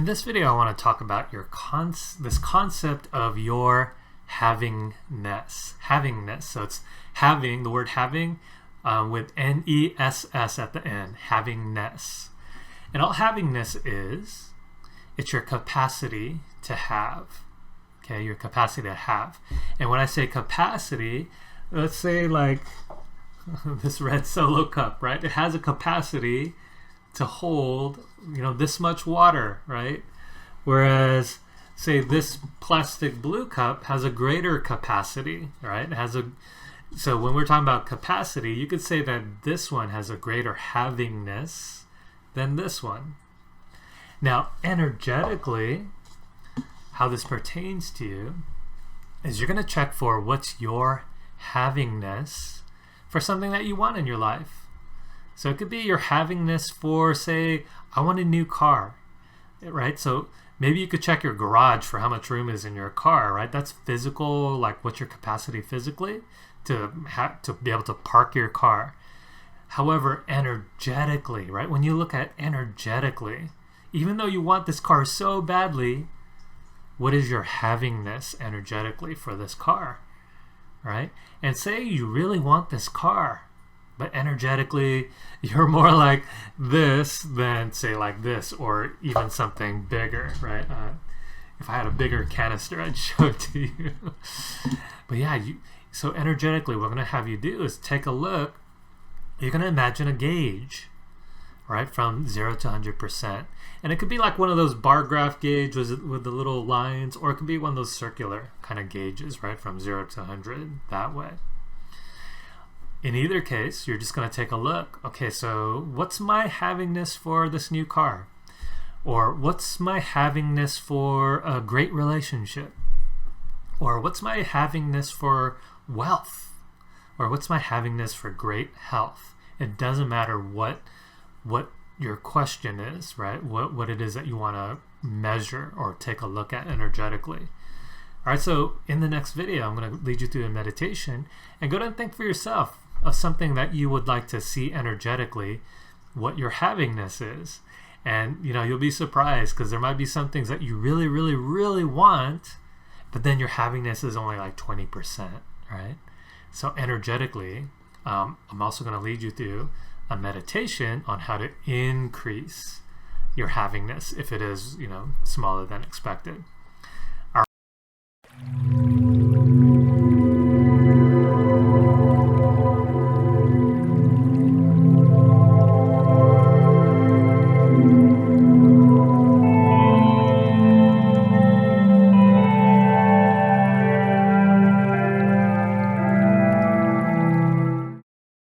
In this video, I want to talk about this concept of your havingness. Havingness. So it's having, the word having, with N-E-S-S at the end. Havingness. And all havingness is, it's your capacity to have. Okay, your capacity to have. And when I say capacity, let's say like this red Solo cup, right? It has a capacity to hold, this much water, right? Whereas, say, this plastic blue cup has a greater capacity, right? So when we're talking about capacity, you could say that this one has a greater havingness than this one. Now, energetically, how this pertains to you is you're going to check for what's your havingness for something that you want in your life. So it could be your havingness for, say, I want a new car, right? So maybe you could check your garage for how much room is in your car, right? That's physical, like what's your capacity physically to be able to park your car. However, energetically, right? When you look at energetically, even though you want this car so badly, what is your havingness energetically for this car, right? And say you really want this car, but energetically, you're more like this than, say, like this, or even something bigger, right? If I had a bigger canister, I'd show it to you. But yeah, so energetically, what I'm going to have you do is take a look. You're going to imagine a gauge, right, from 0 to 100%. And it could be like one of those bar graph gauges with the little lines, or it could be one of those circular kind of gauges, right, from 0 to 100, that way. In either case, you're just going to take a look. Okay, so what's my havingness for this new car? Or what's my havingness for a great relationship? Or what's my havingness for wealth? Or what's my havingness for great health? It doesn't matter what your question is, right? What it is that you want to measure or take a look at energetically. All right, so in the next video, I'm going to lead you through a meditation and go ahead and think for yourself of something that you would like to see energetically, what your havingness is. And you'll be surprised, because there might be some things that you really, really, really want, but then your havingness is only like 20%, right? So energetically, I'm also going to lead you through a meditation on how to increase your havingness if it is, smaller than expected.